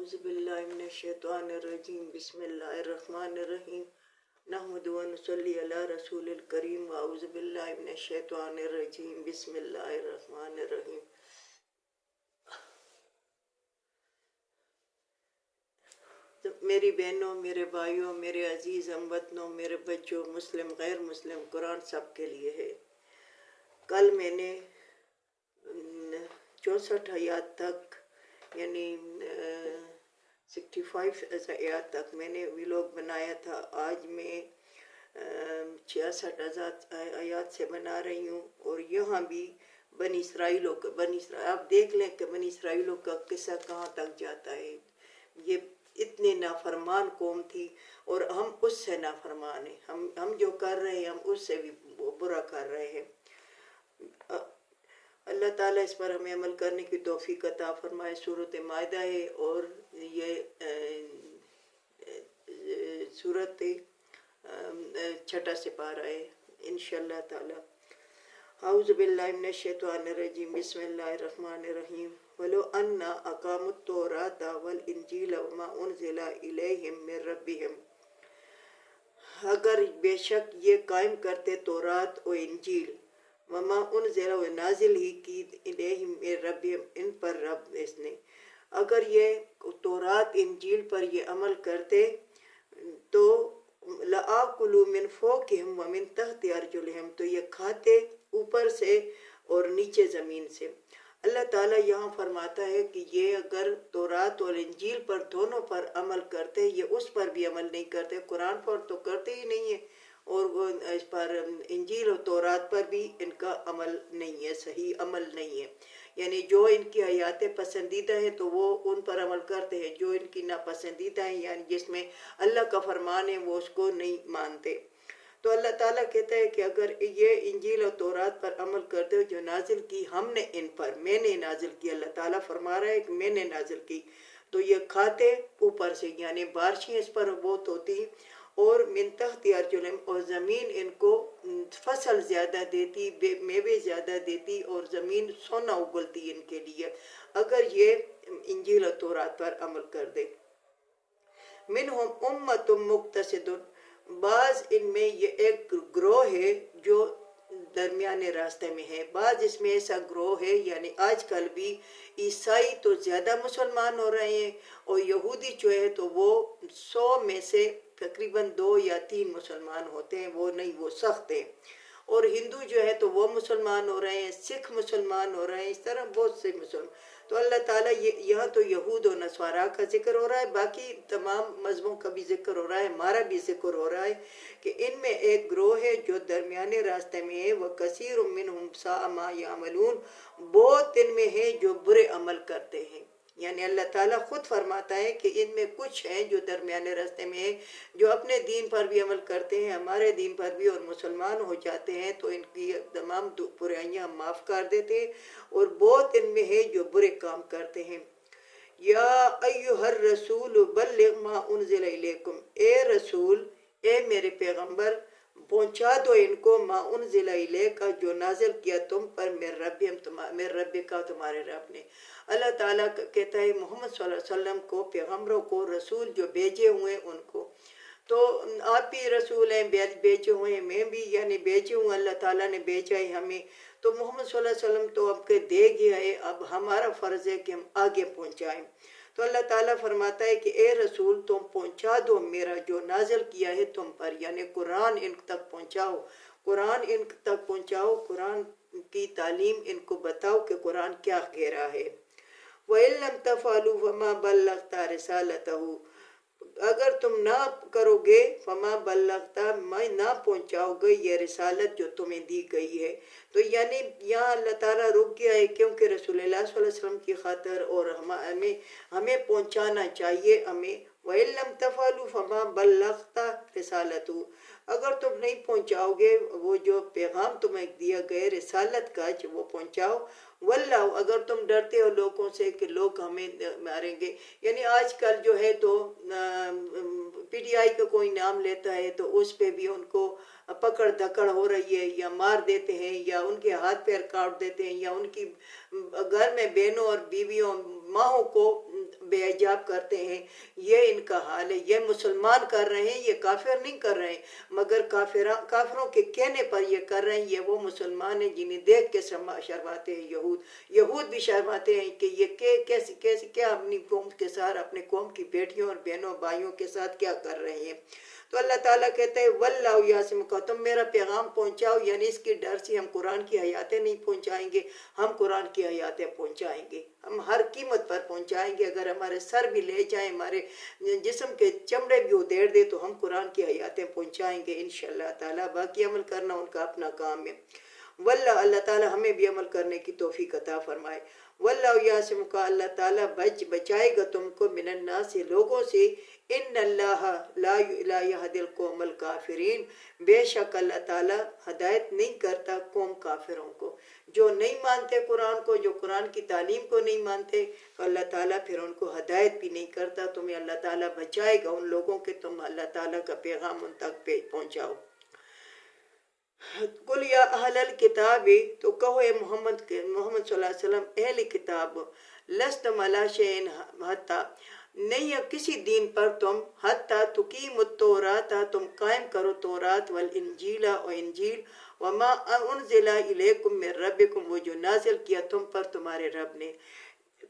أعوذ بالله من الشيطان الرجيم بسم الله الرحمن الرحيم نحمد ونصلي على رسول الكريم وأعوذ بالله من الشيطان الرجيم بسم الله الرحمن الرحيم. میری بہنوں، میرے بھائیوں، میرے عزیز ہموطنوں، میرے بچوں، مسلم غیر مسلم، قرآن سب کے لیے ہے۔ کل میں نے 64 آیات تک یعنی 65 آیات تک میں نے ویلوگ بنایا تھا۔ آج میں 66 آیات سے بنا رہی ہوں، اور یہاں بھی بنی اسرائیل آپ دیکھ لیں کہ بنی اسرائیلوں کا قصہ کہاں تک جاتا ہے۔ یہ اتنے نافرمان قوم تھی اور ہم اس سے نافرمان ہیں۔ ہم جو کر رہے ہیں ہم اس سے بھی برا کر رہے ہیں۔ اللہ تعالیٰ اس پر ہمیں عمل کرنے کی توفیق عطا فرمائے۔ سورۃ مائدہ ہے اور یہ سورۃ 6 سپارہ ہے انشاءاللہ تعالیٰ۔ اعوذ باللہ من الشیطان الرجیم بسم اللہ الرحمن الرحیم وَلَوْ أَنَّ أَقَامُوا التَّوْرَاةَ وَالْإِنْجِيلَ وَمَا أُنزِلَ إِلَيْهِمْ مِنْ رَبِّهِمْ، اگر بے شک یہ قائم کرتے تورات و انجیل، وما انزل و نازل ہی کی الیہم من ربہم ان پر رب اس نے، اگر یہ تورات انجیل پر یہ عمل کرتے تو لآکلوا من فوقہم ومن تحت ارجلہم، تو یہ کھاتے اوپر سے اور نیچے زمین سے۔ اللہ تعالیٰ یہاں فرماتا ہے کہ یہ اگر تورات اور انجیل پر دونوں پر عمل کرتے، یہ اس پر بھی عمل نہیں کرتے، قرآن پر تو کرتے ہی نہیں ہے، اور وہ اس پر انجیل اور تورات پر بھی ان کا عمل نہیں ہے، صحیح عمل نہیں ہے۔ یعنی جو ان کی آیات پسندیدہ ہیں تو وہ ان پر عمل کرتے ہیں، جو ان کی ناپسندیدہ ہیں یعنی جس میں اللہ کا فرمان ہے وہ اس کو نہیں مانتے۔ تو اللہ تعالیٰ کہتا ہے کہ اگر یہ انجیل اور تورات پر عمل کرتے ہو جو نازل کی ہم نے ان پر، میں نے نازل کی، اللہ تعالیٰ فرما رہا ہے کہ میں نے نازل کی، تو یہ کھاتے اوپر سے، یعنی بارشیں اس پر بہت ہوتی، اور من تحت ارجلہم، اور زمین ان کو فصل زیادہ دیتی، میوے زیادہ دیتی، اور زمین سونا اگلتی ان کے لیے اگر یہ انجیل اور تورات پر عمل کر دے۔ منہم امۃ مقتصد، بعض ان میں یہ ایک گروہ ہے جو درمیانے راستے میں ہے، بعض اس میں ایسا گروہ ہے، یعنی آج کل بھی عیسائی تو زیادہ مسلمان ہو رہے ہیں، اور یہودی جو ہے تو وہ 100 میں سے تقریباً 2 یا 3 مسلمان ہوتے ہیں، وہ نہیں، وہ سخت ہیں، اور ہندو جو ہے تو وہ مسلمان ہو رہے ہیں، سکھ مسلمان ہو رہے ہیں، اس طرح بہت سے مسلمان۔ تو اللہ تعالیٰ یہاں تو یہود و نصارہ کا ذکر ہو رہا ہے، باقی تمام مذہبوں کا بھی ذکر ہو رہا ہے، ہمارا بھی ذکر ہو رہا ہے کہ ان میں ایک گروہ ہے جو درمیانے راستے میں ہے، وَكَثِيرٌ مِّنْهُمْ سَاءَ مَا يَعْمَلُونَ، بہت ان میں ہے جو برے عمل کرتے ہیں۔ یعنی اللہ تعالیٰ خود فرماتا ہے کہ ان میں کچھ ہیں جو درمیانے راستے میں ہیں، جو اپنے دین پر بھی عمل کرتے ہیں، ہمارے دین پر بھی، اور مسلمان ہو جاتے ہیں تو ان کی تمام برائیاں معاف کر دیتے ہیں، اور بہت ان میں ہے جو برے کام کرتے ہیں۔ یا ایہا الرسول بلغ ما انزل الیکم، اے رسول، اے میرے پیغمبر، پہنچا دو ان کو ما انزل الیک، جو نازل کیا تم پر من ربک، تمہارے رب نے۔ اللہ تعالیٰ کہتا ہے محمد صلی اللہ علیہ وسلم کو، پیغمبروں کو، رسول جو بھیجے ہوئے ان کو، تو آپ بھی رسول ہیں، بھیجے ہوئے ہیں، میں بھی یعنی بھیجے ہوں، اللہ تعالیٰ نے بھیجا ہے ہمیں، تو محمد صلی اللہ علیہ وسلم تو اب کے دے گیا ہے، اب ہمارا فرض ہے کہ ہم آگے پہنچائیں۔ تو اللہ تعالیٰ فرماتا ہے کہ اے رسول تم پہنچا دو میرا جو نازل کیا ہے تم پر، یعنی قرآن ان تک پہنچاؤ، قرآن ان تک پہنچاؤ، قرآن کی تعلیم ان کو بتاؤ کہ قرآن کیا کہہ رہا ہے۔ وَإِن لَّمْ تَفْعَلُوا فَمَا بَلَّغْتَ رِسَالَتَهُ، اگر تم نہ کرو گے، فما بلغتا، میں نہ پہنچاؤ گے یہ رسالت جو تمہیں دی گئی ہے۔ تو یعنی یہاں اللہ تعالیٰ رک گیا ہے کیونکہ رسول اللہ صلی اللہ علیہ وسلم کی خاطر، اور ہمیں پہنچانا چاہیے ہمیں۔ وَإِن لَّمْ تَفْعَلُوا فَمَا بَلَّغْتَ رِسَالَتَهُ، اگر تم نہیں پہنچاؤ گے وہ جو پیغام تمہیں دیا گئے رسالت کا، جو وہ پہنچاؤ۔ واللہ، اگر تم ڈرتے ہو لوگوں سے کہ لوگ ہمیں ماریں گے، یعنی آج کل جو ہے تو پی ٹی آئی کا کوئی نام لیتا ہے تو اس پہ بھی ان کو پکڑ دھکڑ ہو رہی ہے، یا مار دیتے ہیں، یا ان کے ہاتھ پیر کاٹ دیتے ہیں، یا ان کی گھر میں بہنوں اور بیویوں، ماؤں کو بے اعجاب کرتے ہیں، یہ ان کا حال ہے۔ یہ مسلمان کر رہے ہیں، یہ کافر نہیں کر رہے ہیں، مگر کافروں کے کہنے پر یہ کر رہے ہیں۔ یہ وہ مسلمان ہیں جنہیں دیکھ کے شرماتے ہیں یہود بھی شرماتے ہیں کہ یہ کیسے کیا اپنی قوم کے ساتھ، اپنے قوم کی بیٹیوں اور بہنوں بھائیوں کے ساتھ کیا کر رہے ہیں۔ تو اللہ تعالیٰ کہتے ہیں واللہ یعصمک، تم میرا پیغام پہنچاؤ، یعنی اس کی ڈر سے ہم قرآن کی آیاتیں نہیں پہنچائیں گے، ہم قرآن کی آیاتیں پہنچائیں گے، ہم ہر قیمت پر پہنچائیں گے۔ اگر ہمارے سر بھی لے جائیں، ہمارے جسم کے چمڑے بھی ادھیڑ دے، تو ہم قرآن کی آیاتیں پہنچائیں گے انشاءاللہ تعالیٰ۔ باقی عمل کرنا ان کا اپنا کام ہے۔ واللہ، اللہ تعالیٰ ہمیں بھی عمل کرنے کی توفیق عطا فرمائے۔ واللہ یعصمک، اللہ تعالیٰ بچائے گا تم کو من الناس، لوگوں سے۔ ان اللہ لا یہدی القوم الکافرین، بے شک اللہ تعالیٰ ہدایت نہیں کرتا قوم کافروں کو، جو نہیں مانتے قرآن کو، جو قرآن کی تعلیم کو نہیں مانتے، تو اللہ تعالیٰ پھر ان کو ہدایت بھی نہیں کرتا۔ تمہیں اللہ تعالیٰ بچائے گا ان لوگوں کے، تم اللہ تعالیٰ کا پیغام ان تک پہنچاؤ۔ قل یا اہل الکتاب، تو کہو اے محمد صلی اللہ علیہ وسلم، اہل کتاب، لستم علی شیء حتی، نہیں ہے کسی دین پر تم، حتی تقیم التوراۃ، تم قائم کرو تورات، والانجیل اور انجیل، وما انزل الیکم من ربکم، وہ جو نازل کیا تم پر تمہارے رب نے۔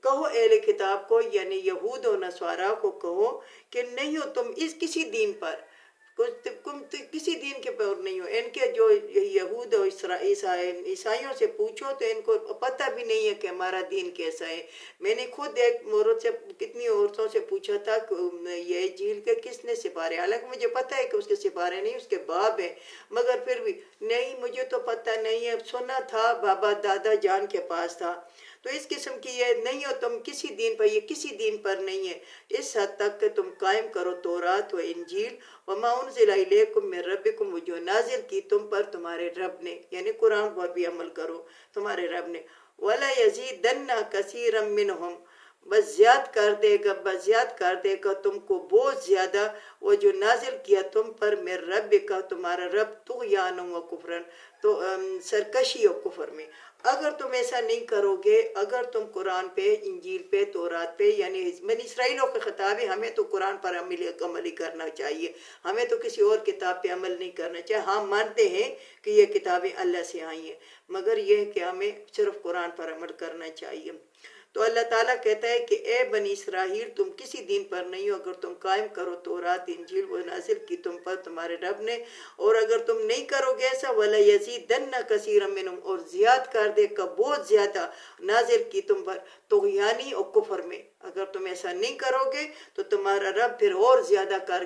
کہو اہل کتاب کو، یعنی یہود و نصارہ کو کہو کہ نہیں ہو تم اس کسی دین پر، کسی دین کے پر نہیں ہو۔ ان کے جو یہود اور عیسائیوں سے پوچھو تو ان کو پتہ بھی نہیں ہے کہ ہمارا دین کیسا ہے۔ میں نے خود ایک عورت سے، کتنی عورتوں سے پوچھا تھا کہ یہ انجیل کے کس نے سپارے، حالانکہ مجھے پتہ ہے کہ اس کے سپارے نہیں، اس کے باب ہیں، مگر پھر بھی نہیں، مجھے تو پتہ نہیں ہے، سنا تھا بابا دادا جان کے پاس تھا۔ تو اس قسم کی یہ نہیں ہو تم کسی دین پر، یہ کسی دین پر نہیں ہے، اس حد تک کہ تم قائم کرو تورات و انجیل، وما انزل الیکم من ربکم، وہ جو نازل کی تم پر تمہارے رب نے، یعنی قرآن پر بھی عمل کرو تمہارے رب نے۔ ولا یزیدن کثیرا منہم، بس زیاد کر دے گا تم کو بہت زیادہ، وہ جو نازل کیا تم پر من رب کا، تمہارا رب، طغیان و کفرن، تو سرکشی و کفر میں۔ اگر تم ایسا نہیں کرو گے، اگر تم قرآن پہ، انجیل پہ، تورات پہ، یعنی بنی اسرائیلوں کا خطاب ہے، ہمیں تو قرآن پر عمل ہی کرنا چاہیے، ہمیں تو کسی اور کتاب پہ عمل نہیں کرنا چاہیے۔ ہاں مانتے ہیں کہ یہ کتابیں اللہ سے آئی ہیں، مگر یہ ہے کہ ہمیں صرف قرآن پر عمل کرنا چاہیے۔ تو اللہ تعالیٰ کہتا ہے کہ اے بنی اسرائیل، تم کسی دین پر نہیں ہو اگر تم قائم کرو تورات انجیل، وہ نازل کی تم پر تمہارے رب نے، اور اگر تم نہیں کرو گے ایسا، ولا یزیدن کثیرا منہم، اور زیاد کر دے گا بہت زیادہ نازل کی تم پر طغیانی اور کفر میں۔ اگر تم ایسا نہیں کرو گے تو تمہارا رب پھر اور زیادہ کر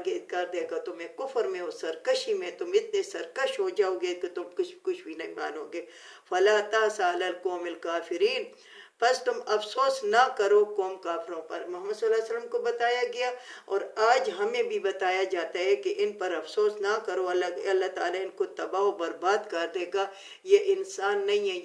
دے گا تمہیں کفر میں اور سرکشی میں، تم اتنے سرکش ہو جاؤ گے کہ تم کچھ بھی نہیں مانو گے۔ فلا تأس علی القوم الکافرین، پس تم افسوس نہ کرو قوم کافروں پر۔ محمد صلی اللہ علیہ وسلم کو بتایا گیا اور آج ہمیں بھی بتایا جاتا ہے کہ ان پر افسوس نہ کرو، اللہ تعالیٰ ان کو تباہ و برباد کر دے گا۔ یہ انسان نہیں ہے،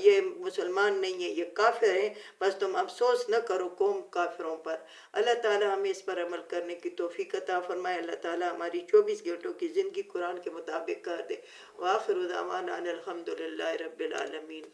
یہ مسلمان نہیں ہے، یہ کافر ہیں، بس تم افسوس نہ کرو قوم کافروں پر۔ اللہ تعالیٰ ہمیں اس پر عمل کرنے کی توفیق عطا فرمائے۔ اللہ تعالیٰ ہماری 24 گھنٹوں کی زندگی قرآن کے مطابق کر دے۔ وآخر دعوانا ان الحمد للہ رب العالمین۔